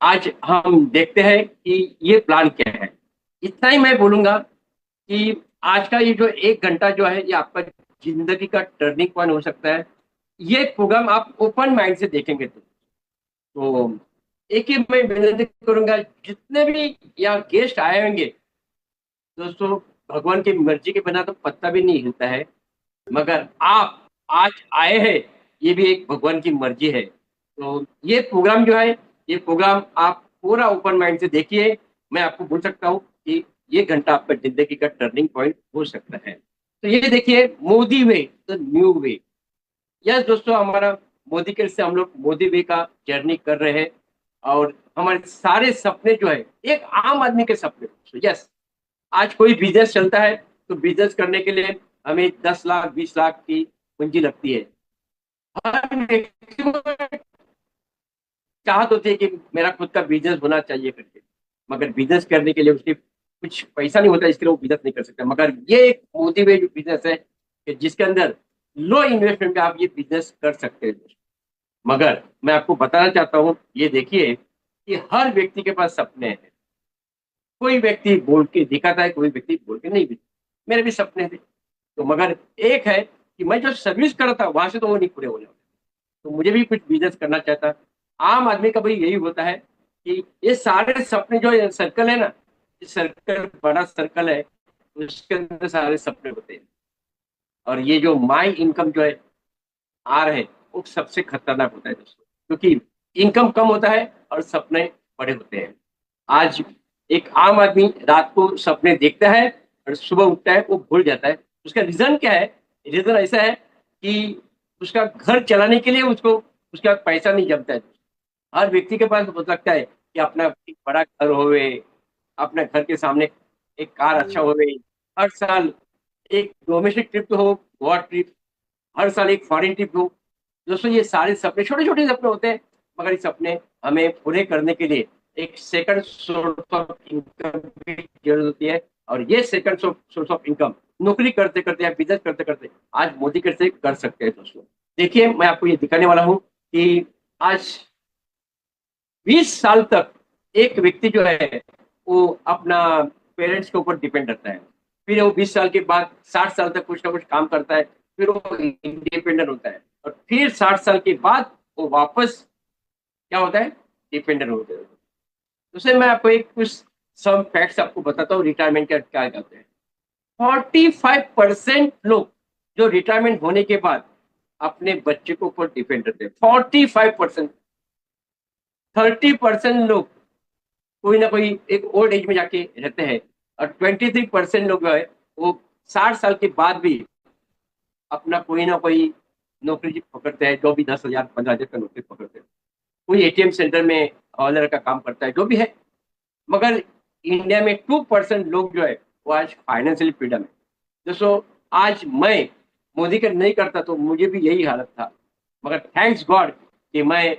आज हम देखते हैं कि ये प्लान क्या है। इतना ही मैं बोलूंगा कि आज का ये जो 1 घंटा जो है ये आपका जिंदगी का टर्निंग पॉइंट हो सकता है। ये प्रोग्राम आप ओपन माइंड से देखेंगे तो एक ही मैं विनती करूंगा, जितने भी यहाँ गेस्ट आए होंगे दोस्तों, भगवान की मर्जी के बिना तो पत्ता भी नहीं हिलता है। मगर आप आज आए हैं, ये भी एक भगवान की मर्जी है। तो ये प्रोग्राम जो है, ये प्रोग्राम आप पूरा ओपन माइंड से देखिए। मैं आपको बोल सकता हूँ कि ये घंटा आपका जिंदगी का टर्निंग पॉइंट हो सकता है। तो ये देखिए, Modi way the new way. Yes दोस्तों, हमारा मोदी के से हम लोग मोदी वे का जर्नी कर रहे हैं। और हमारे सारे सपने जो है, एक आम आदमी के सपने। यस, आज कोई बिजनेस चलता है तो बिजनेस करने के लिए हमें 10 लाख 20 लाख की पूंजी लगती है। हर व्यक्ति को चाहत होती है कि मेरा खुद का बिजनेस होना चाहिए करके। मगर बिजनेस करने के लिए उसके कुछ पैसा नहीं होता, इसके लिए वो बिजनेस नहीं कर सकता। मगर ये एक मोटिवेट बिजनेस है कि जिसके अंदर लो इन्वेस्टमेंट में आप ये बिजनेस कर सकते हैं। मगर मैं आपको बताना चाहता हूँ, ये देखिए कि हर व्यक्ति के पास सपने हैं। कोई व्यक्ति बोल के दिखाता है, कोई व्यक्ति बोल के नहीं दिखाता। मेरे भी सपने थे, तो मगर एक है कि मैं जो सर्विस कर रहा था वहां से तो वो नहीं पूरे होने वाले। तो मुझे भी कुछ बिजनेस करना चाहता। आम आदमी का भाई यही होता है कि ये सारे सपने जो ये सर्कल है ना, ये सर्कल बड़ा सर्कल है, उसके अंदर सारे सपने होते हैं। और ये जो माई इनकम जो है आ रहे हैं, वो सबसे खतरनाक होता है दोस्तों, क्योंकि इनकम कम होता है और सपने बड़े होते हैं। आज एक आम आदमी रात को सपने देखता है और सुबह उठता है वो भूल जाता है। उसका रीजन क्या है? रीजन ऐसा है कि उसका घर चलाने के लिए उसको उसका पैसा नहीं जमता है। हर व्यक्ति के पास हो सकता है कि अपना एक बड़ा घर होवे, अपने घर के सामने एक कार अच्छा होवे, हर साल एक डोमेस्टिक ट्रिप तो हो, गोवा ट्रिप, हर साल एक फॉरेन ट्रिप हो। दोस्तों, ये सारे सपने छोटे छोटे सपने होते हैं। मगर ये सपने हमें पूरे करने के लिए एक सेकंड सोर्स ऑफ इनकम की जरूरत होती है। और ये सेकंड सोर्स ऑफ इनकम नौकरी करते करते या बिजनेस करते करते आज मोदी कैसे कर सकते हैं दोस्तों। देखिए, मैं आपको ये दिखाने वाला हूँ कि आज 20 साल तक एक व्यक्ति जो है वो अपना पेरेंट्स के ऊपर डिपेंड रहता है। फिर वो 20 साल के बाद 60 साल तक कुछ ना कुछ काम करता है, फिर वो इंडिपेंडेंट होता है। और फिर 60 साल के बाद वो वापस क्या होता है? डिपेंडेंट होता है। उससे मैं आपको एक कुछ सम फैक्ट्स आपको बताता हूँ, रिटायरमेंट क्या क्या करते हैं। 45% लोग जो रिटायरमेंट होने के बाद अपने बच्चे के ऊपर डिपेंड रहते हैं। 45%। 30% लोग कोई ना कोई एक ओल्ड एज में जाके रहते हैं। और 23% लोग जो है वो 60 साल के बाद भी अपना कोई ना कोई नौकरी पकड़ते हैं, जो भी 10,000 15,000 का नौकरी पकड़ते हैं। कोई एटीएम सेंटर में ऑनर का काम करता है, जो भी है। मगर इंडिया में 2% लोग जो है वो आज फाइनेंशियली फ्रीडम है। दोस्तों, आज मैं मोदी का नहीं करता तो मुझे भी यही हालत था। मगर थैंक्स गॉड कि मैं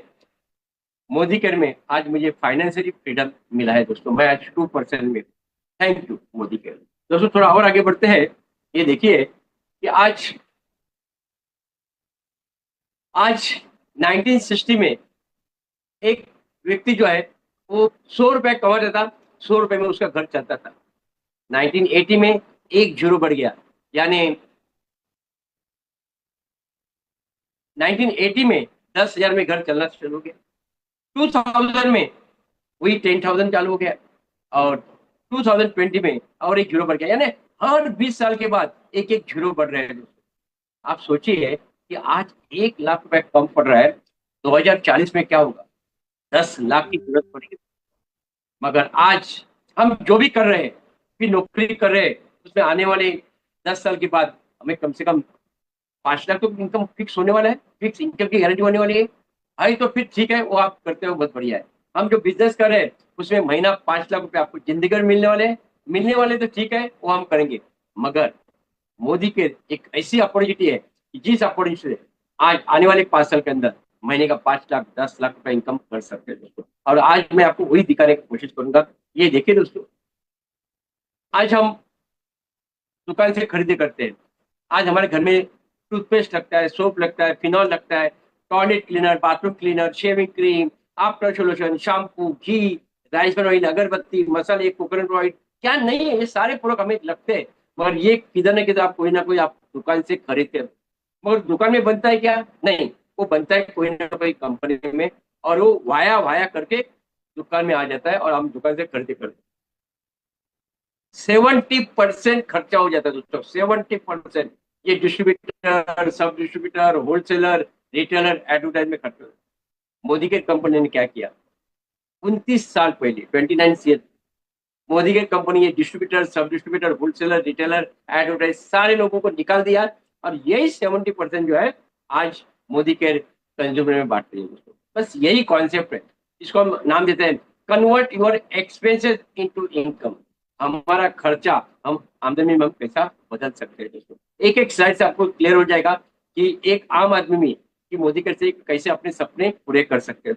मोदी केयर में आज मुझे फाइनेंशियली फ्रीडम मिला है दोस्तों। मैं आज 2% में। Thank you Modi care. दोस्तों, थोड़ा और आगे बढ़ते हैं। ये देखिए कि आज आज 1960 में एक व्यक्ति जो है वो 100 रुपए कमाता था, 100 रुपए में उसका घर चलता था। 1980 में एक जीरो बढ़ गया, यानी 1980 में 10,000 में घर चलना शुरू हो गया। 2000 में वही 10,000 चालू हो गया। और 2020 में और एक जीरो बढ़ गया, यानी हर 20 साल के बाद एक एक जीरो बढ़ रहे हैं दोस्तों। आप सोचिए कि आज 1 लाख रुपए कम पड़ रहा है, 2040 में क्या होगा? 10 लाख की जरूरत पड़ेगी। मगर आज हम जो भी कर रहे हैं, भी नौकरी कर रहे हैं, उसमें आने वाले 10 साल के बाद हमें कम से कम 5 लाख तो इनकम फिक्स होने वाला है, फिक्स इनकम की गारंटी होने वाली है। भाई तो फिर ठीक है, वो आप करते हो बहुत बढ़िया है। हम जो बिजनेस कर रहे हैं उसमें महीना 5 लाख रुपए आपको जिंदगी भर मिलने वाले हैं। मिलने वाले तो ठीक है, वो हम करेंगे। मगर मोदी के एक ऐसी अपॉर्चुनिटी है कि जिस अपॉर्चुनिटी से आज आने वाले 5 साल के अंदर महीने का 5 लाख 10 लाख रुपए इनकम कर सकते हैं दोस्तों। और आज मैं आपको वही दिखाने की कोशिश करूंगा। ये देखिए दोस्तों, आज हम दुकान से खरीदी करते हैं। आज हमारे घर में टूथपेस्ट लगता है, सोप लगता है, फिनॉल लगता है, toilet cleaner, bathroom cleaner, shaving cream, after solution, shampoo, घी, राइस ऑयल, अगरबत्ती, मसाले, कोकोनट ऑयल, क्या नहीं है, ये सारे प्रोडक्ट हमें लगते हैं। मगर ये किधर ना किधर आप कोई ना कोई आप दुकान से खरीदते हैं। मगर दुकान में बनता है क्या? नहीं, वो बनता है कोई ना कोई कंपनी में, और वो वाया वाया करके दुकान में आ जाता है और हम दुकान से खरीदे करते हैं। 70% खर्चा हो जाता है दोस्तों, 70%। ये डिस्ट्रीब्यूटर, सब डिस्ट्रीब्यूटर, होलसेलर, रिटेलर, एडवर्टाइजमेंट खर्चा। मोदी के कंपनी ने क्या किया? 29 साल पहले, 29 ईयर, मोदी के कंपनी ये डिस्ट्रीब्यूटर, सब डिस्ट्रीब्यूटर, होलसेलर, रिटेलर, एडवर्टाइज सारे लोगों को निकाल दिया, और यही 70% जो है आज मोदी के कंज्यूमर में बांट रही है दोस्तों। बस यही कॉन्सेप्ट है। इसको हम नाम देते हैं convert your expenses into income. हमारा खर्चा हम आमदनी में हम पैसा बदल सकते हैं दोस्तों। एक एक साइड से आपको क्लियर हो जाएगा कि एक आम आदमी में कि मोदी के से कैसे अपने सपने पूरे कर सकते हैं।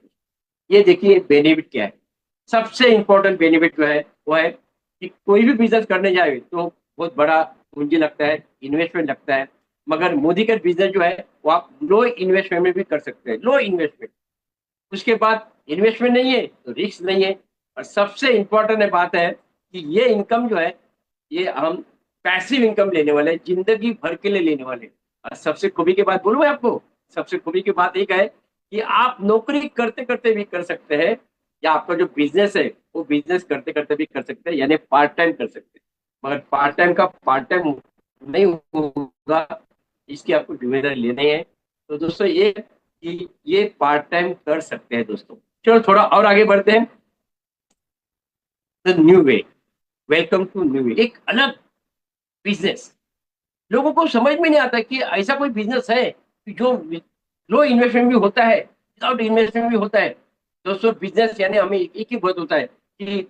ये देखिए बेनिफिट क्या है। सबसे इंपॉर्टेंट बेनिफिट जो है वो है कि कोई भी बिजनेस करने जाए तो बहुत बड़ा पूंजी लगता है, इन्वेस्टमेंट लगता है। मगर मोदी का बिजनेस जो है वो आप लो इन्वेस्टमेंट में भी कर सकते हैं, लो इन्वेस्टमेंट। उसके बाद इन्वेस्टमेंट नहीं है तो रिस्क नहीं है। और सबसे इंपॉर्टेंट बात है कि ये इनकम जो है ये हम पैसिव इनकम लेने वाले हैं, जिंदगी भर के लिए लेने वाले हैं। और सबसे खूबी की बात बोलूँ मैं आपको, सबसे खूबी की बात एक है कि आप नौकरी करते करते भी कर सकते हैं, या आपका जो बिजनेस है वो बिजनेस करते करते भी कर सकते हैं, यानी पार्ट टाइम कर सकते हैं। मगर पार्ट टाइम का पार्ट टाइम नहीं होगा, इसकी आपको जिम्मेदारी लेनी है। तो दोस्तों ये कि ये पार्ट टाइम कर सकते हैं दोस्तों। चलो थोड़ा और आगे बढ़ते हैं। The new way, welcome to new way, एक अलग बिजनेस। लोगों को समझ में नहीं आता कि ऐसा कोई बिजनेस है कि जो लो इन्वेस्टमेंट भी होता है, विदाउट इन्वेस्टमेंट भी होता है। दोस्तों बिजनेस यानी हमें एक ही बहुत होता है कि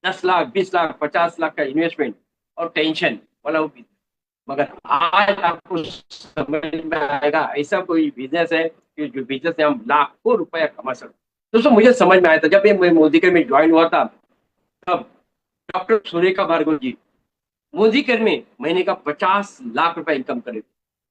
10 लाख, 20 लाख, 50 लाख का इन्वेस्टमेंट और टेंशन वाला वो business। मगर आज आपको समझ में आएगा ऐसा कोई बिजनेस है कि जो बिजनेस से हम लाखों रुपया कमा सकते हैं। दोस्तों मुझे समझ में आया था जब ये मैं मोदी के में ज्वाइन हुआ था, तब डॉक्टर सुरेखा भार्गव जी मोदी कर में महीने का 50 लाख रुपए इनकम करे।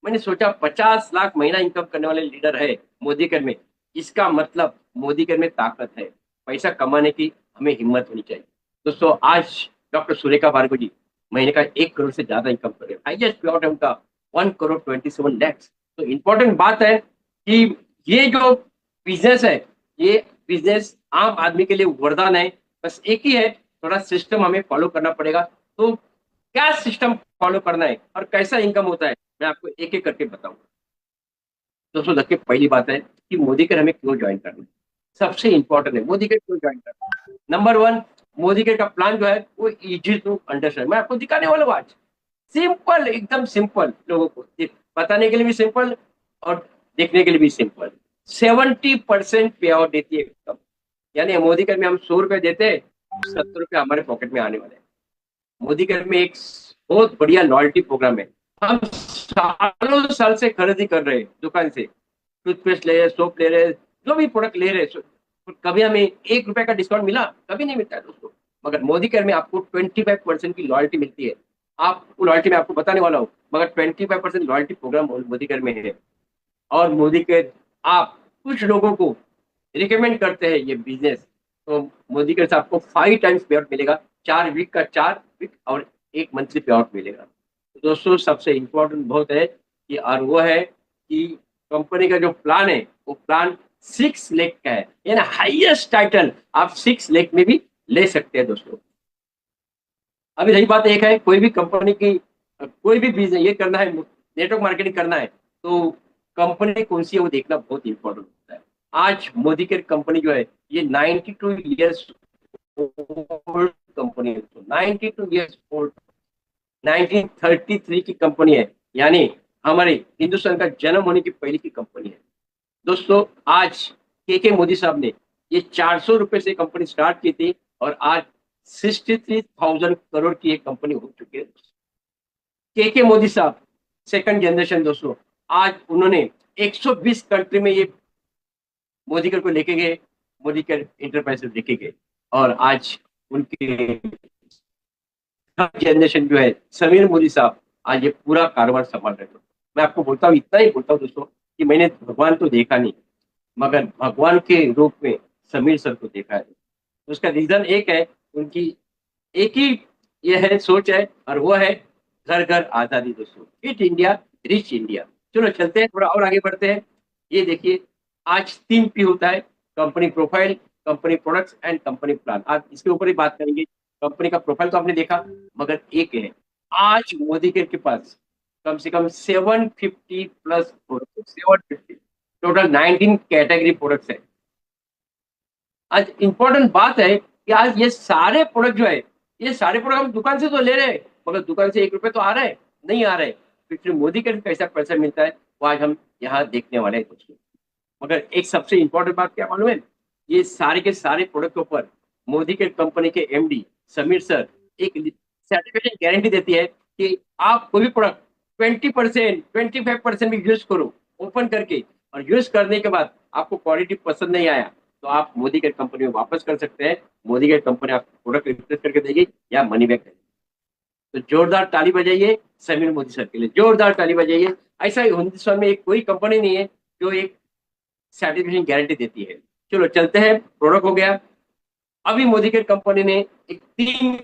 मैंने सोचा 50 लाख महीना इनकम करने वाले लीडर है मोदी कर में, इसका मतलब मोदी कर में ताकत है, पैसा कमाने की हमें हिम्मत होनी चाहिए। दोस्तों आज डॉक्टर सुरेखा भार्गव जी महीने का 1 करोड़ से ज्यादा इनकम कर रहे हैं, हाइएस्ट पे आउट है उनका 1 करोड़ 27 लाख। तो इम्पोर्टेंट बात है कि ये जो बिजनेस है, ये बिजनेस आम आदमी के लिए वरदान है। बस एक ही है, थोड़ा सिस्टम हमें फॉलो करना पड़ेगा। तो क्या सिस्टम फॉलो करना है और कैसा इनकम होता है, मैं आपको एक एक करके बताऊंगा। दोस्तों देखिए पहली बात है कि मोदी केयर हमें क्यों ज्वाइन करना है। सबसे इंपॉर्टेंट है मोदी केयर क्यों ज्वाइन करना है। नंबर वन, मोदी केयर का प्लान जो है वो इजी टू अंडरस्टैंड, मैं आपको दिखाने वाला हूँ आज। सिंपल, एकदम सिंपल, लोगों को बताने के लिए भी सिंपल और देखने के लिए भी सिंपल। 70% पे आउट देती है एकदम, यानी मोदी केयर में हम 100 रुपए देते हैं, 70 रुपए हमारे पॉकेट में आने वाले हैं। मोदी केयर में एक बहुत बढ़िया लॉयल्टी प्रोग्राम है। हम सालों साल से खरीदी कर रहे हैं दुकान से, टूथपेस्ट ले रहे, सोप ले रहे, जो भी प्रोडक्ट ले रहे, कभी हमें 1 रुपए का डिस्काउंट मिला? कभी नहीं मिलता है दोस्तों। मगर मोदी केयर में आपको 25% की लॉयल्टी मिलती है। आप लॉयल्टी में आपको बताने वाला हूँ, मगर 25% लॉयल्टी प्रोग्राम मोदी केयर में है। और मोदी केयर आप कुछ लोगों को रिकमेंड करते हैं ये बिजनेस, तो मोदी केयर से आपको 5 टाइम्स पे आउट मिलेगा। 4 वीक का 4 वीक और 1 मंथली पे आउट मिलेगा। तो दोस्तों सबसे इम्पोर्टेंट बहुत है कि, और वो है कि कंपनी का जो प्लान है वो प्लान 6 लाख का है, यानी हाईएस्ट टाइटल आप 6 लाख में भी ले सकते हैं दोस्तों। अभी रही बात एक है, कोई भी कंपनी की कोई भी बिजनेस ये करना है, नेटवर्क मार्केटिंग करना है, तो कंपनी कौन सी है वो देखना बहुत इंपॉर्टेंट होता है। आज मोदी केयर कंपनी जो है ये 92 ईयर्स ओल्ड कंपनी है, 92 ईयर्स ओल्ड, 1933 की कंपनी है, यानी हमारे हिंदुस्तान का जन्म होने की पहले की कंपनी है दोस्तों। आज के मोदी साहब ने ये 400 रुपए से कंपनी स्टार्ट की थी, और आज 63,000 करोड़ की एक कंपनी हो चुकी है। के मोदी साहब सेकंड जनरेशन दोस्तों, आज उन्होंने 120 कंट्री में ये मोदी केयर को लेके गए, मोदी केयर इंटरप्राइजेस लेके गए, और आज उनके जनरेशन जो है समीर मोदी साहब आज ये पूरा कारोबार संभाल रहे थे। मैं आपको बोलता हूँ, इतना ही बोलता हूँ दोस्तों कि मैंने भगवान तो देखा नहीं, मगर भगवान के रूप में समीर सर को देखा है। तो उसका रीजन एक है, उनकी एक ही ये है सोच है, और वो है घर घर आजादी दोस्तों, फिट इंडिया, रिच इंडिया। चलो चलते हैं, थोड़ा और आगे बढ़ते हैं। ये देखिए, आज 3 P होता है: company profile, company products and company plan. आज इसके ऊपर ही बात करेंगे। कंपनी का प्रोफाइल तो आपने देखा, मगर एक है, आज मोदी के पास कम से कम 750 plus product, 750, total 19 category products है। आज इंपॉर्टेंट बात है कि आज ये सारे प्रोडक्ट जो है, ये सारे प्रोडक्ट हम दुकान से तो ले रहे हैं, मगर दुकान से 1 रुपए तो आ रहा है नहीं आ रहा है। तो फिर मोदी के कैसा पैसा मिलता है, वो आज हम यहाँ देखने वाले हैं दोस्तों। मगर एक सबसे इंपॉर्टेंट बात क्या मालूम है, ये सारे के सारे प्रोडक्ट के ऊपर मोदी के कंपनी के MD समीर सर एक सर्टिफिकेट गारंटी देती है कि आप कोई भी प्रोडक्ट 20%, 25% भी यूज करो ओपन करके, और यूज करने के बाद आपको क्वालिटी पसंद नहीं आया, तो आप मोदी के कंपनी में वापस कर सकते हैं। मोदी के कंपनी आपको प्रोडक्ट रिप्लेस करके देगी या मनी बैक करेगी। तो जोरदार ताली बजाइए समीर मोदी सर के लिए, जोरदार ताली बजाइए। ऐसा हिंदुस्तान में एक कोई कंपनी नहीं है जो एक सर्टिफिकेशन गारंटी देती है। चलो चलते हैं, प्रोडक्ट हो गया। अभी मोदी के कंपनी ने एक 3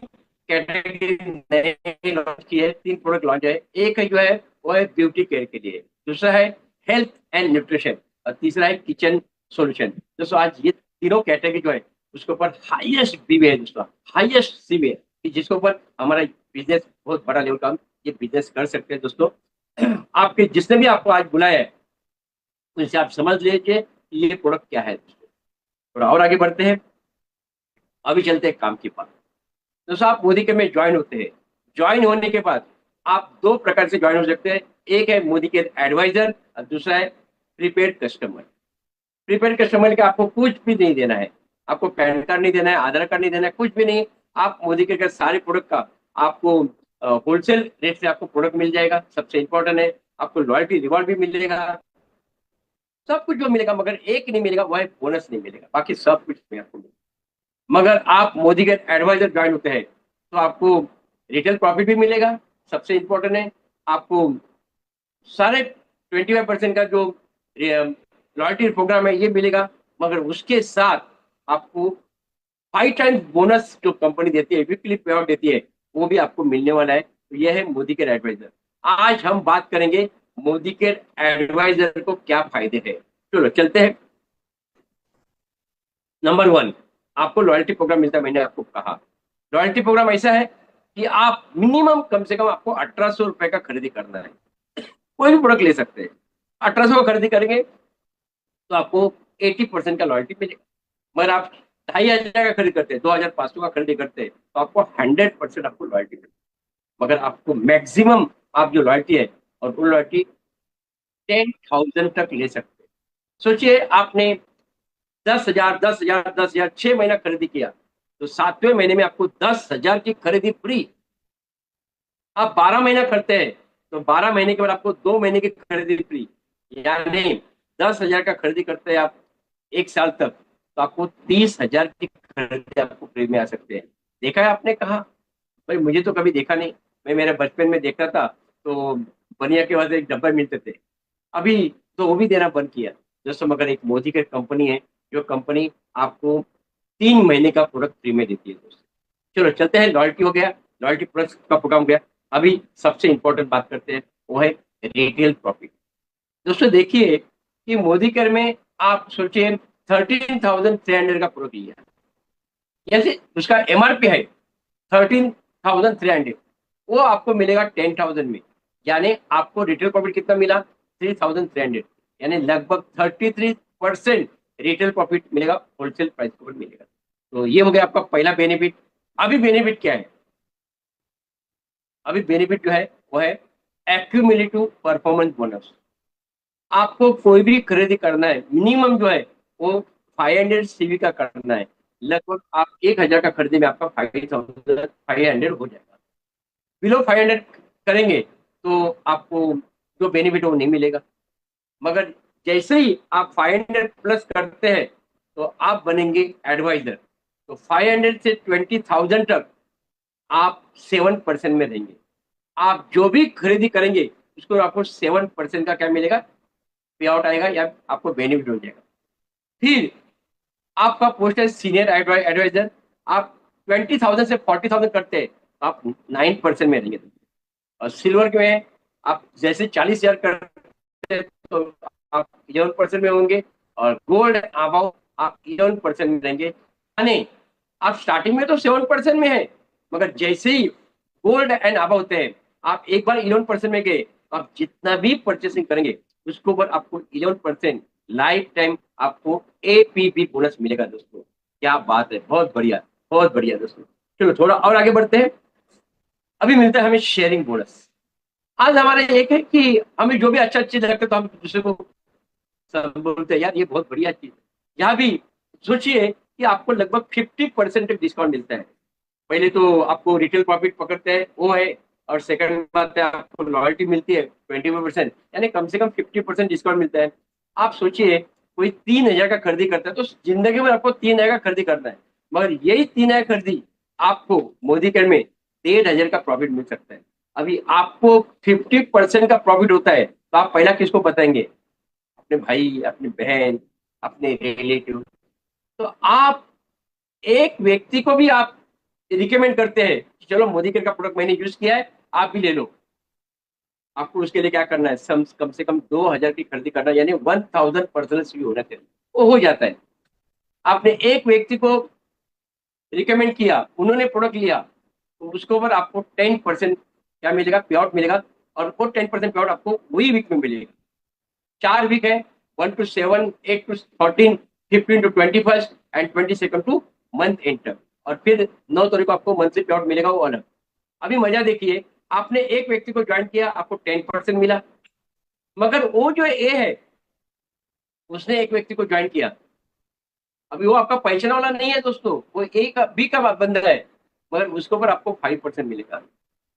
कैटेगरी लॉन्च की है, 3 प्रोडक्ट लॉन्च है। एक है जो है वो है ब्यूटी केयर के लिए, दूसरा है हेल्थ एंड न्यूट्रिशन, और तीसरा है किचन सॉल्यूशन। दोस्तों आज ये तीनों कैटेगरी जो है उसके ऊपर हाईएस्ट बीवे है दोस्तों, हाईएस्ट सीवे है, जिसके ऊपर हमारा बिजनेस बहुत बड़ा लेवल का हम ये बिजनेस कर सकते हैं दोस्तों। आपके जिसने भी आपको आज बुलाया है उनसे आप समझ लीजिए कि ये प्रोडक्ट क्या है। थोड़ा और आगे बढ़ते हैं, अभी चलते हैं काम की बात। दोस्तों आप मोदी के में ज्वाइन होते हैं, ज्वाइन होने के बाद आप 2 प्रकार से ज्वाइन हो सकते हैं। एक है मोदी के एडवाइजर, और दूसरा है प्रीपेड कस्टमर। प्रीपेड कस्टमर के आपको कुछ भी नहीं देना है, आपको पैन कार्ड नहीं देना है, आधार कार्ड नहीं देना है, कुछ भी नहीं। आप मोदी के सारे प्रोडक्ट का आपको होलसेल रेट से आपको प्रोडक्ट मिल जाएगा। सबसे इंपॉर्टेंट है, आपको लॉयल्टी रिवॉर्ड भी मिलेगा, सब कुछ जो मिलेगा, मगर एक नहीं मिलेगा, वो है बोनस नहीं मिलेगा, बाकी सब कुछ में आपको मिलेगा। मगर आप मोदी के एडवाइजर ज्वाइन होते हैं तो आपको रिटेल प्रॉफिट भी मिलेगा। सबसे इंपॉर्टेंट है, आपको सारे 25% का जो लॉयल्टी प्रोग्राम है ये मिलेगा, मगर उसके साथ आपको 5 टाइम्स बोनस जो कंपनी देती है, वीकली पे आउट देती है, वो भी आपको मिलने वाला है। तो ये है मोदी के एडवाइजर। आज हम बात करेंगे मोदी के एडवाइजर को क्या फायदे हैं। चलो चलते हैं। नंबर 1, आपको लॉयल्टी प्रोग्राम मिलता है। मैंने आपको कहा लॉयल्टी प्रोग्राम ऐसा है कि आप मिनिमम कम से कम आपको 1800 रुपए का खरीदी करना है, कोई भी प्रोडक्ट ले सकते हैं। 1800 का खरीदी करेंगे तो आपको 80% का लॉयल्टी मिलेगा। मगर आप 2500 का खरीद करते हैं, 2500 का खरीदी करते हैं, तो आपको 100% आपको लॉयल्टी मिलेगी। मगर आपको मैक्सिमम आप जो लॉयल्टी है, और वो लॉयल्टी 10,000 तक ले सकते हैं। सोचिए आपने 10,000, 10,000, 10,000 6 महीना खरीदी किया, तो 7वें महीने में आपको 10,000 की खरीदी फ्री। आप 12 महीना करते हैं तो 12 महीने के बाद आपको 2 महीने की खरीदी फ्री, यानी 10,000 का खरीदी करते हैं आप 1 साल तक, तो आपको 30,000 की खरीदी आपको फ्री में आ सकते हैं। देखा है आपने कहा, भाई मुझे तो कभी देखा नहीं, मैं मेरे बचपन में देखता था तो बनिया के बाद एक डब्बा मिलते थे, अभी तो वो भी देना बंद किया दोस्तों। मगर एक मोदी की कंपनी है, जो कंपनी आपको 3 महीने का प्रोडक्ट फ्री में देती है दोस्तों। चलो चलते हैं, लॉयल्टी हो गया, लॉयल्टी प्लस का प्रोग्राम हो गया। अभी सबसे इंपॉर्टेंट बात करते हैं, वो है रिटेल प्रॉफिट। दोस्तों देखिए कि मोदी केयर में आप सोचिए 13,300 का प्रोडक्ट लिया, जैसे उसका MRP है 13,300, वो आपको मिलेगा 10,000 में, यानी आपको रिटेल प्रॉफिट कितना मिला, 3,300, यानी लगभग 33% रिटेल प्रॉफिट मिलेगा, होलसेल प्राइस के ऊपर मिलेगा। तो ये हो गया आपका पहला बेनिफिट। अभी बेनिफिट क्या है, अभी बेनिफिट जो है वो है एक्यूमुलेटिव परफॉर्मेंस बोनस। आपको कोई भी खरीदी करना है, मिनिमम जो है वो 500 CV का करना है। लगभग आप 1,000 का खरीदी में आपका 5,500 हो जाएगा। बिलो 500 करेंगे तो आपको जो बेनिफिट है वो नहीं मिलेगा। मगर जैसे ही आप 500 प्लस करते हैं तो आप बनेंगे एडवाइजर, तो 500 से 20,000 तक आप 7% में रहेंगे। आप जो भी खरीदी करेंगे उसको आपको 7% का क्या मिलेगा, पे आउट आएगा, या आपको बेनिफिट हो जाएगा। फिर आपका पोस्ट है सीनियर एडवाइजर, आप 20,000 से 40,000 करते हैं तो आप 9% में रहेंगे। और सिल्वर में आप जैसे 40,000 करते हैं तो आप 11% में होंगे। और गोल्ड अबाउ आप 11% में रहेंगे। यानी आप स्टार्टिंग में तो 7% में है, मगर जैसे ही गोल्ड एंड अबाउ होते हैं, आप एक बार 11% में गए तो आप जितना भी परचेसिंग करेंगे उसके ऊपर आपको 11% लाइफ टाइम आपको एपीपी बोनस मिलेगा दोस्तों। क्या बात है, बहुत बढ़िया, बहुत बढ़िया दोस्तों। चलो थोड़ा और आगे बढ़ते हैं। अभी मिलता है हमें शेयरिंग बोनस। आज हमारा एक है कि हमें जो भी अच्छा चीज लगता है तो हम दूसरे को सब बोलते हैं यार ये बहुत बढ़िया चीज है। यहाँ भी सोचिए कि आपको लगभग 50% डिस्काउंट मिलता है। पहले तो आपको रिटेल प्रॉफिट पकड़ते हैं वो है, और सेकंड बात है आपको लॉयल्टी मिलती है 25%, यानी कम से कम 50% डिस्काउंट मिलता है। आप सोचिए कोई 3,000 का खरीदी करता है तो जिंदगी में आपको 3,000 का खरीदी करना है, मगर यही 3,000 खरीदी आपको मोदी केयर में 1,500 का प्रॉफिट मिल सकता है। अभी आपको 50% का प्रॉफिट होता है तो आप पहला किसको बताएंगे? अपने भाई, अपनी बहन, अपने रिलेटिव। तो आप एक व्यक्ति को भी आप रिकमेंड करते हैं कि चलो मोदी केयर का प्रोडक्ट मैंने यूज किया है, आप भी ले लो। आपको उसके लिए क्या करना है, कम से कम 2,000 की खरीदी करना है, यानी 1,000 पर्सनल सीवी होना चाहिए, वो हो जाता है। आपने एक व्यक्ति को रिकमेंड किया, उन्होंने प्रोडक्ट लिया, तो उसके ऊपर आपको 10% क्या मिलेगा, पे आउट मिलेगा। और वो 10% पे आउट आपको वही वीक में मिलेगा। 4 वीक है, 1 to 7, 8 to 14, 15 to 21 and 22 two month and तक। और फिर 9 तारीख को आपको मंथली पे आउट मिलेगा वो अलग। अभी मजा देखिए, आपने एक व्यक्ति को ज्वाइन किया, आपको 10% मिला, मगर वो जो ए है उसने एक व्यक्ति को ज्वाइन किया, अभी वो आपका पहचान वाला नहीं है दोस्तों, वो ए का बी का बंदा है, मगर उसके ऊपर आपको 5% मिलेगा।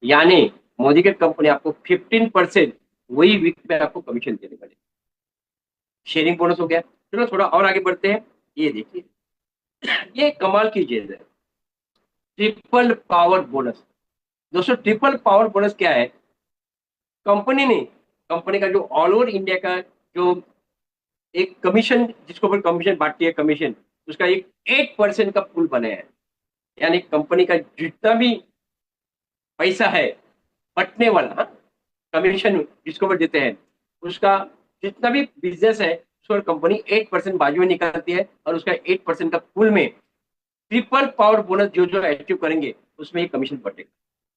यानी मोदी के कंपनी आपको 15% वही वीक में आपको कमीशन देने वाली। शेयरिंग बोनस हो गया। चलो थोड़ा और आगे बढ़ते हैं। ये देखिए, ये कमाल की चीज है, ट्रिपल पावर बोनस। दोस्तों ट्रिपल पावर बोनस क्या है? कंपनी ने, कंपनी का जो ऑल ओवर इंडिया का जो एक कमीशन, जिसको ऊपर कमीशन बांटती है कमीशन, उसका एक 8% का पूल बनाया है। यानी कंपनी का जितना भी पैसा है बटने वाला, कमीशन जिसको ऊपर देते हैं, उसका जितना भी बिजनेस है उसको कंपनी 8% बाजू में निकालती है, और उसका 8% का पूल में ट्रिपल पावर बोनस जो जो अचीव करेंगे उसमें ये कमीशन बढ़ेगा।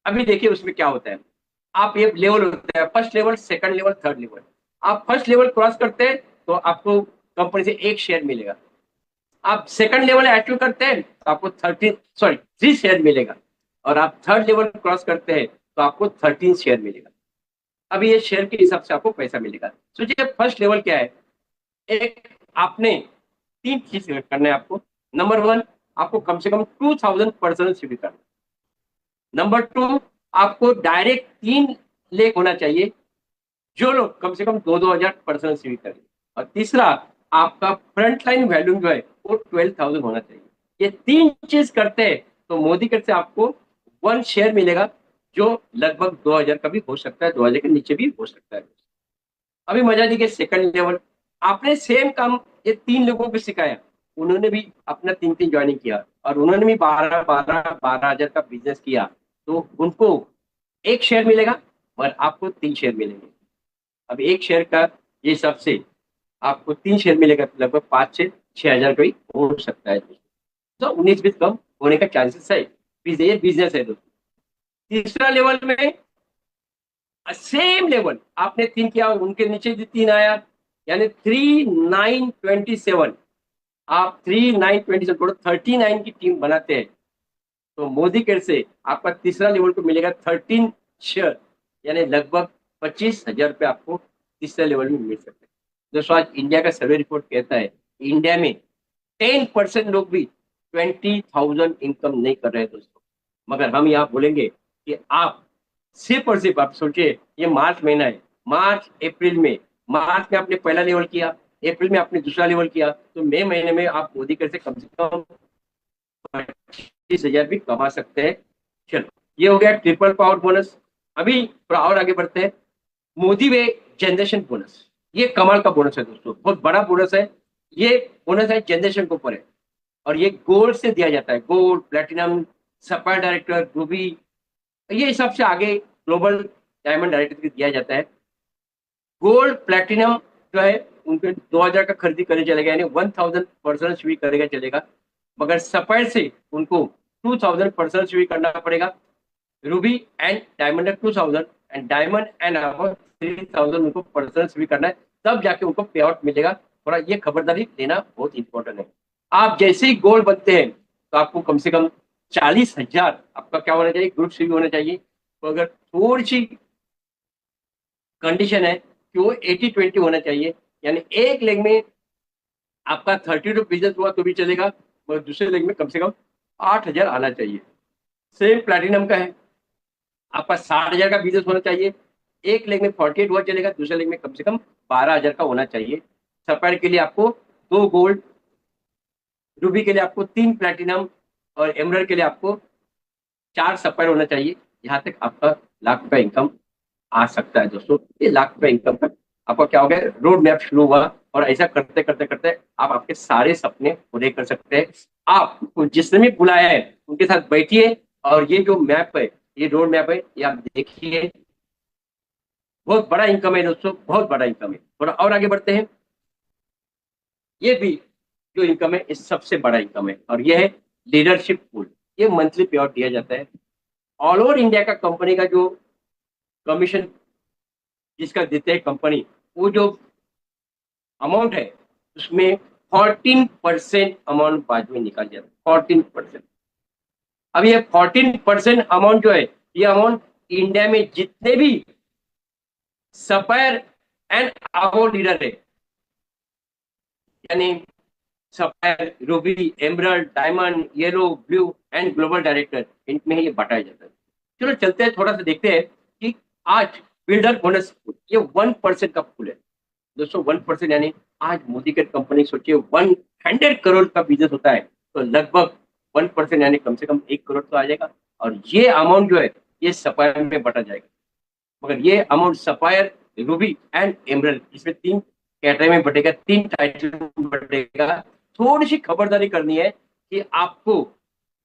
अभी देखिए उसमें क्या होता है। आप ये लेवल होता है, first level, second level, third level. आप फर्स्ट लेवल क्रॉस करते हैं तो आपको कंपनी से एक शेयर मिलेगा। आप सेकंड लेवल अचीव करते हैं तो आपको 3 शेयर मिलेगा। और आप थर्ड लेवल क्रॉस करते हैं तो आपको 13 शेयर मिलेगा। अभी ये शेयर के हिसाब से आपको पैसा मिलेगा। सोचिए फर्स्ट लेवल क्या है। एक आपने 3 चीज करना है आपको। नंबर 1, आपको कम से कम 2,000 पर्सनल सीवी करना। नंबर 2, आपको डायरेक्ट 3 लाख होना चाहिए, जो लोग कम से कम 2,000 पर्सनल सीवी करें। और तीसरा, आपका फ्रंट लाइन वैल्यू जो है वो 12,000 होना चाहिए। ये 3 चीज करते हैं तो मोदी कर से आपको 1 शेयर मिलेगा, जो लगभग 2,000 का भी हो सकता है, 2,000 के नीचे भी हो सकता है। अभी मजा देखिए सेकंड लेवल। आपने सेम काम ये 3 लोगों को सिखाया, उन्होंने भी अपना 3 3 ज्वाइनिंग किया, और उन्होंने भी 12,000 का बिजनेस किया, तो उनको एक शेयर मिलेगा और आपको 3 शेयर मिलेंगे। अब एक शेयर का ये हिसाब से आपको 3 शेयर मिलेगा, तो लगभग 5 से 6 हजार का भी हो सकता है। तो 19-20 कम होने का चांसेस है। ये बिजनेस है दोस्तों। तीसरा लेवल में सेम लेवल आपने 3 किया, उनके नीचे भी 3 आया, यानी 3,927। आप 3,927 39 की टीम बनाते हैं तो मोदी केयर से आपका तीसरा लेवल को मिलेगा 13 शेयर, यानी लगभग 25,000 रुपये आपको तीसरे लेवल में मिल सकते हैं। दोस्तों आज इंडिया का सर्वे रिपोर्ट कहता है इंडिया में 10% लोग भी 20,000 इनकम नहीं कर रहे हैं दोस्तों। मगर हम यहाँ बोलेंगे कि आप सिर्फ और सिर्फ आप सोचिए, ये मार्च महीना है, मार्च अप्रैल में, मार्च में आपने पहला लेवल किया, अप्रैल में आपने दूसरा लेवल किया, तो मई महीने में आप मोदी कर से कम 25,000 भी कमा सकते हैं। चलो ये हो गया ट्रिपल पावर बोनस। अभी थोड़ा और आगे बढ़ते हैं। मोदी वे जनरेशन बोनस, ये कमाल का बोनस है दोस्तों, बहुत बड़ा बोनस है। ये बोनस है जनरेशन के ऊपर है, और ये गोल्ड से दिया जाता है, gold, platinum, sapphire director, Ruby, ये सबसे आगे ग्लोबल डायमंड डायरेक्टर को दिया जाता है। गोल्ड प्लेटिनम जो है उनके 2000 का खरीदी करे चलेगा, यानी 1000% भी करेगा चलेगा, मगर सफायर से उनको 2000% भी करना पड़ेगा। Ruby and diamond 2000, and diamond and above 3000 उनको पर्सन भी करना है, तब जाके उनको पे आउट मिलेगा। थोड़ा ये खबरदारी लेना बहुत इंपॉर्टेंट है। आप जैसे ही गोल्ड बनते हैं तो आपको कम से कम 40,000 आपका क्या होना चाहिए, ग्रुप सी भी होना चाहिए। तो अगर थोड़ी सी कंडीशन है कि वो 80-20 होना चाहिए, यानी एक लेग में आपका 32 बिजनेस हुआ तो भी चलेगा, मगर दूसरे लेग में कम से कम 8,000 आना चाहिए। सेम प्लेटिनम का है, आपका 60,000 का बिजनेस होना चाहिए, एक लेग में 48 हुआ चलेगा, दूसरे लेग में कम से कम 12,000 का होना चाहिए। सफायर के लिए आपको 2 गोल्ड, रूबी के लिए आपको 3 प्लेटिनम, और एमरल्ड के लिए आपको 4 सफायर होना चाहिए। यहाँ तक आपका लाख रुपया इनकम आ सकता है दोस्तों। ये लाख रुपया इनकम का आपका क्या हो गया, रोड मैप शुरू हुआ, और ऐसा करते करते करते आप आपके सारे सपने पूरे कर सकते हैं। आप जिसने भी बुलाया है उनके साथ बैठिए, और ये जो मैप है, ये रोड मैप है, ये आप देखिए। बहुत बड़ा इनकम है दोस्तों, बहुत बड़ा इनकम है। थोड़ा और आगे बढ़ते हैं। ये भी जो इनकम है, इस सबसे बड़ा इनकम है, और ये है लीडरशिप पूल। ये मंथली पे आउट दिया जाता है। ऑल ओवर इंडिया का कंपनी का जो कमीशन जिसका देते हैं कंपनी, वो जो अमाउंट है उसमें 14% अमाउंट बाद में निकाल जाता है, 14%। अब ये 14% अमाउंट जो है, ये अमाउंट इंडिया में जितने भी सफायर एंड अबो लीडर है, यानी sapphire, Ruby, emerald, diamond, yellow, blue and global director, इनमें ये बांटा जाता है। चलो चलते हैं, थोड़ा सा देखते हैं कि आज बिल्डर बोनस ये 1% का फूल है दोस्तों। 1% यानी आज मोदी के कंपनी सोचिए 100 करोड़ का बिजनेस होता है, तो लगभग 1% यानी कम से कम 1 करोड़ तो आ जाएगा। और ये अमाउंट जो है, ये सफायर में बटा जाएगा, मगर ये amount sapphire, Ruby and emerald, इसमें 3 कैटेगरी में बटेगा, 3 टाइटल में बटेगा। थोड़ी सी खबरदारी करनी है कि आपको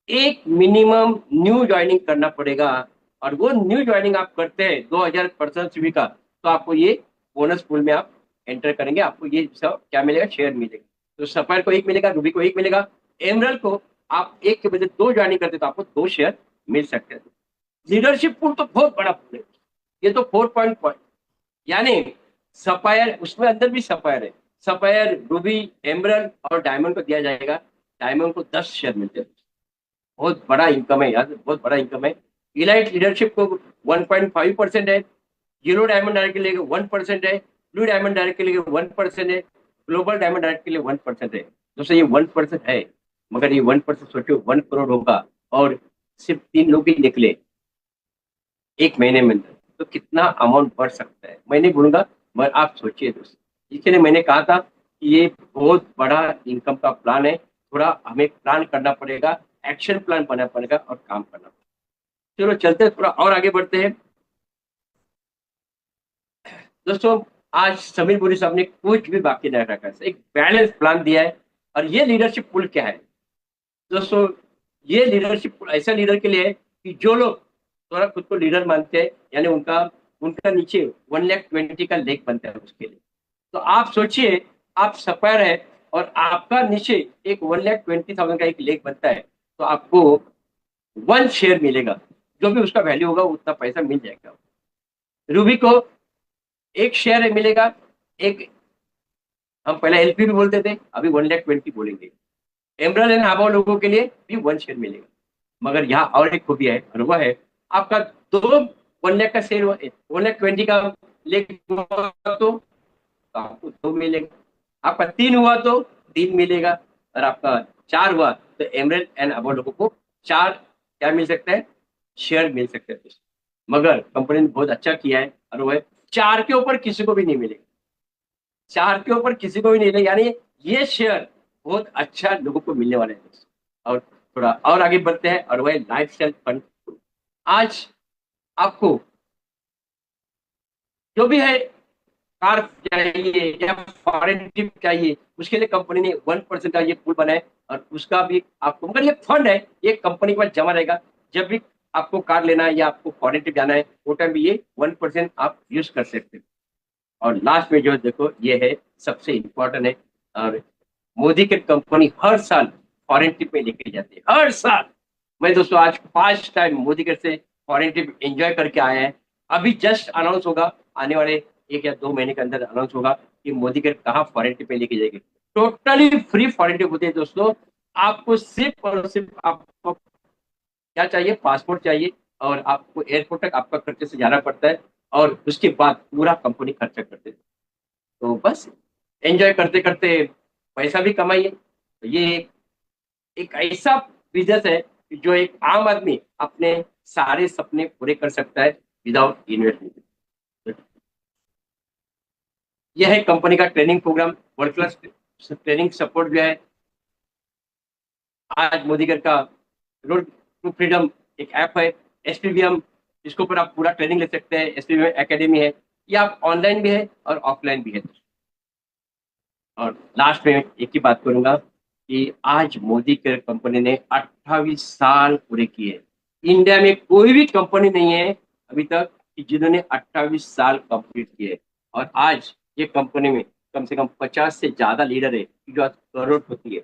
एक मिनिमम न्यू ज्वाइनिंग करना पड़ेगा, और वो न्यू ज्वाइनिंग आप करते हैं 2000% सीवी का, तो आपको ये बोनस पूल में आप एंटर करेंगे, आपको ये सब क्या मिलेगा, शेयर मिलेगा। तो सफायर को 1 मिलेगा, रूबी को 1 मिलेगा, एमरल्ड को आप 1 के बजाय 2 ज्वाइनिंग करते तो आपको 2 शेयर मिल सकते हैं। लीडरशिप पूल तो बहुत बड़ा पूल है, ये तो 4 पॉइंट, यानी सफायर, उसमें अंदर भी सफायर है, सफायर, रूबी, एमरल्ड और डायमंड को दिया जाएगा। डायमंड को 10 शेयर मिलते हैं। बहुत बड़ा इनकम है यार, बहुत बड़ा इनकम है। इलाइट लीडरशिप को 1.5% है, जीरो डायमंड डायरेक्ट के लिए 1% है, ब्लू डायमंड डायरेक्ट के लिए 1% है, ग्लोबल डायमंड डायरेक्ट के लिए 1% है। दोस्तों ये 1% है, मगर ये 1% सोचो 1 करोड़ होगा, और सिर्फ 3 लोग ही निकले एक महीने में, तो कितना अमाउंट बढ़ सकता है, मैं नहीं बोलूंगा, मगर आप सोचिए दोस्तों। इसके लिए मैंने कहा था कि ये बहुत बड़ा इनकम का प्लान है, थोड़ा हमें प्लान करना पड़ेगा, एक्शन प्लान बनाना पड़ेगा और काम करना पड़ेगा। चलो चलते हैं, थोड़ा और आगे बढ़ते हैं दोस्तों। आज समीर पुरी साहब ने कुछ भी बाकी नहीं रखा है, एक बैलेंस प्लान दिया है। और ये लीडरशिप पुल क्या है दोस्तों, ये लीडरशिप ऐसा लीडर के लिए है कि जो लोग थोड़ा खुद को लीडर मानते हैं, यानी उनका उनका नीचे 1,20,000 का लेग बनता है उसके लिए। तो आप सोचिए, आप सफायर है और आपका नीचे एक 1,20,000 का एक लेग बनता है, तो आपको 1 शेयर मिलेगा, जो भी उसका वैल्यू होगा उतना पैसा मिल जाएगा। रूबी को 1 शेयर मिलेगा, एक, हम पहले एलपी भी बोलते थे, अभी 1,20,000 बोलेंगे। एमरल एंड हाबो लोगों के लिए भी 1 शेयर मिलेगा। मगर यहाँ और एक खूबी है, और वह है आपका 2 1 लाख का शेयर, 1,20,000 का लेग हुआ तो आपको 2 मिलेगा, आपका 3 हुआ तो 3 मिलेगा, और आपका 4 हुआ तो एमरल एंड हाबो लोगों को 4 क्या मिल सकता है, शेयर मिल सकते हैं। मगर कंपनी ने बहुत अच्छा किया है, और वह 4 के ऊपर किसी को भी नहीं मिलेगा, 4 के ऊपर किसी को भी नहीं मिलेगा, यानी ये शेयर बहुत अच्छा लोगों को मिलने वाले हैं। और थोड़ा और आगे बढ़ते हैं, और वह लाइफ स्टाइल फंड। आज आपको जो भी है कार चाहिए या फॉरेन ट्रिप चाहिए, उसके लिए कंपनी ने 1% का ये पूल बनाया। और उसका भी आपको, मगर ये फंड है, ये कंपनी के पास जमा रहेगा। जब भी आपको कार लेना है या आपको फॉरेन ट्रिप जाना है, वो टाइम भी ये 1% आप यूज कर सकते हैं। और लास्ट में जो देखो ये है, सबसे इम्पोर्टेंट है। और मोदी की कंपनी हर साल फॉरेन ट्रिप में लेके जाती है, हर साल। मैं दोस्तों आज 5 टाइम मोदी के से फॉरेन ट्रिप एंजॉय करके आए हैं। अभी जस्ट अनाउंस होगा, आने वाले 1 या 2 महीने के अंदर अनाउंस होगा कि मोदी के कहाँ फॉरेन ट्रिप में लेके जाएगी। टोटली फ्री फॉरेन ट्रिप होती है दोस्तों। आपको सिर्फ और सिर्फ आपको क्या चाहिए, पासपोर्ट चाहिए, और आपको एयरपोर्ट तक आपका खर्चे से जाना पड़ता है। और उसके बाद पूरा कंपनी खर्चा करते हैं। तो बस एंजॉय करते करते पैसा भी कमाइए। तो ये एक ऐसा बिजनेस है कि जो एक आम आदमी अपने सारे सपने पूरे कर सकता है विदाउट इन्वेस्टमेंट। यह है कंपनी का training program, world class training support जो है। आज मोदीगर का रोड टू फ्रीडम एक ऐप है, एसपीवीएम, जिसके ऊपर आप पूरा ट्रेनिंग ले सकते हैं। एसपीवीएम एकेडमी है, ये आप ऑनलाइन भी है और ऑफलाइन भी है। और लास्ट में एक ही बात करूंगा कि आज मोदी के कंपनी ने 28 साल पूरे किए। इंडिया में कोई भी कंपनी नहीं है अभी तक कि जिन्होंने 28 साल कंप्लीट किए। और आज ये कंपनी में कम से कम 50 से ज्यादा लीडर है जो आज करोड़पति है।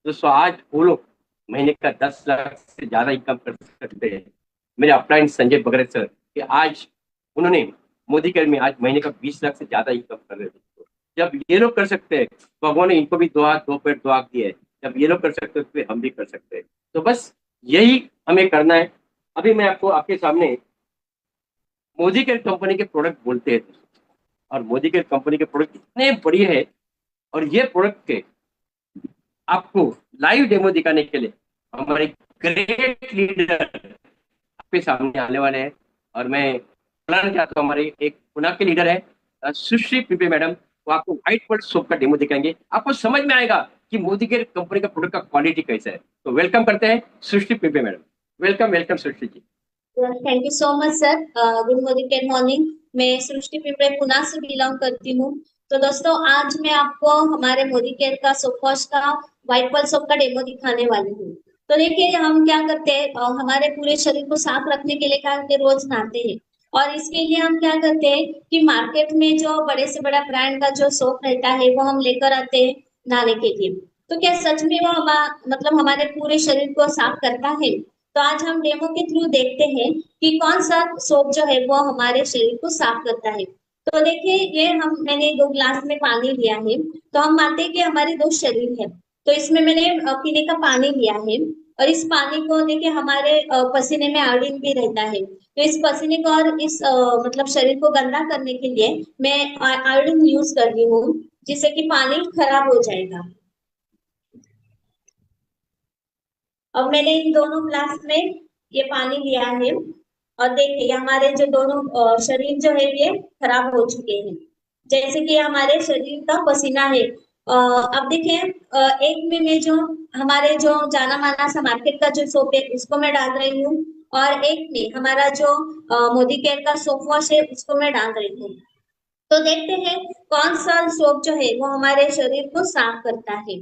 दोस्तों आज वो लोग महीने का 10 लाख से ज्यादा इनकम कर सकते हैं। मेरे अपलाइन संजय बगरे सर कि आज उन्होंने मोदी केयर में आज महीने का 20 लाख से ज्यादा इनकम कर रहे हैं। जब ये लोग कर सकते हैं, भगवान ने इनको भी 2 हाथ 2 पैर 2 आंख दिए है। जब ये लोग कर सकते हैं तो फिर हम भी कर सकते हैं। तो बस यही हमें करना है। अभी मैं आपको आपके सामने मोदी केयर कंपनी के प्रोडक्ट बोलते हैं। और मोदी केयर कंपनी के प्रोडक्ट इतने बढ़िया है, और ये प्रोडक्ट के आपको लाइव डेमो दिखाने के लिए हमारे ग्रेट लीडर आपके सामने आने वाले हैं। और मैं बुलाना चाहता हूँ, हमारे एक पुणे के लीडर है सुश्री पिंपे मैडम। वो आपको व्हाइट वर्ल्ड सोप का डेमो दिखाएंगे, आपको समझ में आएगा कि मोदी के कंपनी का प्रोडक्ट का क्वालिटी कैसा है। तो वेलकम करते हैं Sushri Pimpe madam. Welcome welcome Sushri ji. Thank you so much sir. Good morning, ten morning. मैं सृष्टि पिंपरे पुणे से बिलोंग करती हूँ। तो दोस्तों आज मैं आपको हमारे मोदी केयर का सोफॉश का व्हाइट पल्स सोप का डेमो दिखाने वाली हूँ। तो देखिए हम क्या करते हैं, हमारे पूरे शरीर को साफ रखने के लिए क्या करते हैं, रोज नहाते हैं। और इसके लिए हम क्या करते हैं कि मार्केट में जो बड़े से बड़ा ब्रांड का जो सोप रहता है वो हम लेकर आते हैं नहाने के लिए। तो क्या सच में वो मतलब हमारे पूरे शरीर को साफ करता है? तो आज हम डेमो के थ्रू देखते हैं कि कौन सा सोप जो है वो हमारे शरीर को साफ करता है। तो देखिए ये मैंने 2 ग्लास में पानी लिया है। तो हम मानते हैं कि हमारे 2 शरीर है। तो इसमें मैंने पीने का पानी लिया है। और इस पानी को देखिए हमारे पसीने में आयोडीन भी रहता है। तो इस पसीने को और इस मतलब शरीर को गंदा करने के लिए मैं आयोडीन यूज कर रही हूँ, जिससे कि पानी खराब हो जाएगा। अब मैंने इन दोनों ग्लास में ये पानी लिया है। और देखिए हमारे जो दोनों शरीर जो है ये खराब हो चुके हैं। जैसे कि हमारे शरीर का पसीना है। अब देखिए एक में मैं जो हमारे जो जाना माना सा मार्केट का जो सोप है उसको मैं डाल रही हूँ। और एक में हमारा जो मोदी केयर का सोप वॉश है उसको मैं डाल रही हूँ। तो देखते हैं कौन सा सोप जो है वो हमारे शरीर को साफ करता है।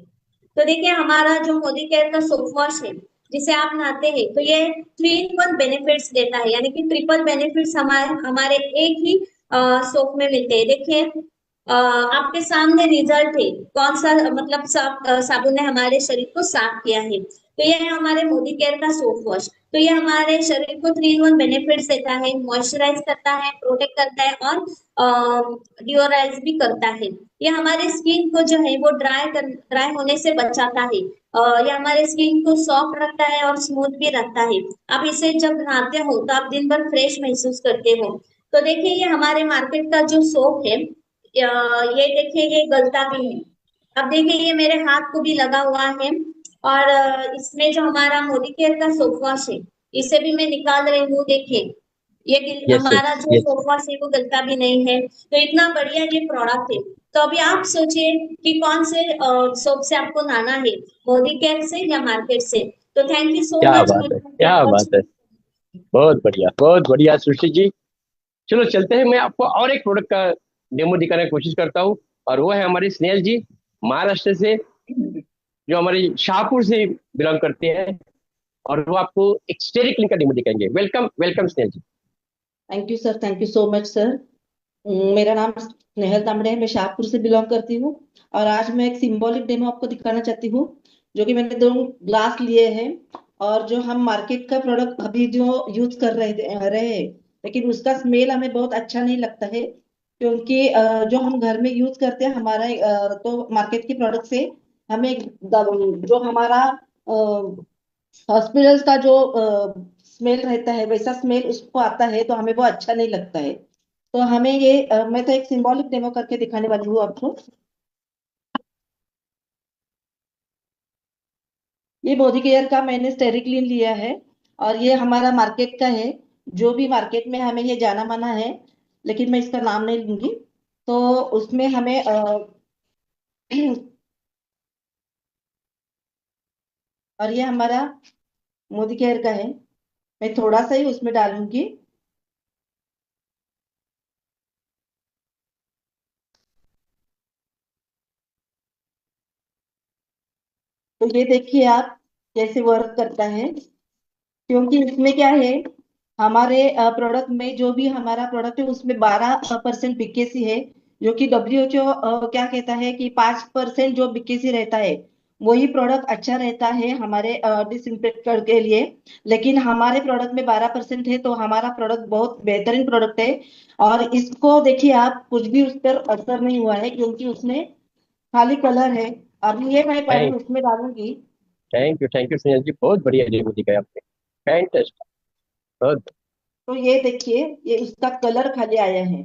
तो देखिए हमारा जो मोदी केयर का सोप वॉश है जिसे आप नहाते हैं, तो ये 3 in 1 बेनिफिट्स देता है, यानी कि ट्रिपल बेनिफिट्स हमारे हमारे एक ही सोप में मिलते हैं। देखिए आपके सामने रिजल्ट है कौन सा मतलब साबुन ने हमारे शरीर को साफ किया है। तो ये है हमारे मोदी केयर का सोप वॉश। तो ये हमारे शरीर को 3 in 1 बेनिफिट्स देता है, मॉइस्चराइज करता है, प्रोटेक्ट करता है और डिओराइज भी करता है। ये हमारे स्किन को जो है वो ड्राई होने से बचाता है। ये हमारे स्किन को सॉफ्ट रखता है और स्मूथ भी रखता है। आप इसे जब नहाते हो तो आप दिन भर फ्रेश महसूस करते हो। तो देखिए ये हमारे मार्केट का जो सोप है, ये देखिए ये गलता भी है। अब देखिए ये मेरे हाथ को भी लगा हुआ है। और इसमें जो हमारा मोदी केयर का सोप वॉश है इसे भी मैं निकाल रही हूँ। देखिए ये यस सर। हमारा जो सोप वॉश है वो गलता भी नहीं है। तो इतना बढ़िया ये प्रोडक्ट है। तो अभी आप सोचिए कि कौन से सोप से आपको नहाना है, मोदी केयर से या मार्केट से। तो थैंक यू सो क्या मच बात है, मुझे क्या बात है। बहुत बढ़िया, बहुत बढ़िया सुश्री जी। चलो चलते हैं, मैं आपको और एक प्रोडक्ट का डेमो दिखाने की कोशिश करता हूँ। और वो है हमारे स्नेहल जी, महाराष्ट्र से, जो हमारे शाहपुर से बिलोंग करते हैं। और वो आपको एक स्टेरिक लिंक का डेमो दिखाएंगे। Welcome welcome Snehal ji. Thank you sir, thank you so much sir. मेरा नाम स्नेहल तांबड़े है, मैं शाहपुर से बिलोंग करती हूँ। और आज मैं एक सिंबॉलिक डेमो आपको दिखाना चाहती हूँ, जो कि मैंने 2 ग्लास लिए हैं। और जो हम मार्केट का प्रोडक्ट अभी जो यूज कर रहे हैं, लेकिन उसका स्मेल हमें बहुत अच्छा नहीं लगता है। क्योंकि जो हम घर में यूज करते हैं हमारा तो मार्केट के प्रोडक्ट से हमें जो हमारा हॉस्पिटल्स का जो स्मेल रहता है वैसा स्मेल उसको आता है, तो हमें वो अच्छा नहीं लगता है। तो हमें ये मैं तो एक सिंबॉलिक डेमो करके दिखाने वाली हूँ आपको। ये बॉडी केयर का मैंने स्टेरिक्लीन लिया है, और ये हमारा मार्केट का है। जो भी मार्केट में हमें ये जाना माना है, लेकिन मैं इसका नाम नहीं लूंगी। तो उसमें हमें और ये हमारा मोदी केयर का है। मैं थोड़ा सा ही उसमें डालूंगी। तो ये देखिए आप कैसे वर्क करता है। क्योंकि इसमें क्या है, हमारे प्रोडक्ट में जो भी हमारा प्रोडक्ट है उसमें 12% बीकेसी है। जो कि WHO क्या कहता है कि 5% जो बीकेसी रहता है वही प्रोडक्ट अच्छा रहता है हमारे डिसइंफेक्टर के लिए। लेकिन हमारे प्रोडक्ट में 12% है, तो हमारा प्रोडक्ट बहुत बेहतरीन प्रोडक्ट है। और इसको देखिए आप, कुछ भी उस पर असर नहीं हुआ है, क्योंकि उसमें खाली कलर है। अभी ये मैं पानी थैंक उसमें डालूंगी। थैंक यू स्नेहल जी, बहुत बढ़िया डेमो दिखाया आपने। फैंटास्टिक। बहुत। तो ये देखिए, ये उसका कलर खाली आया है।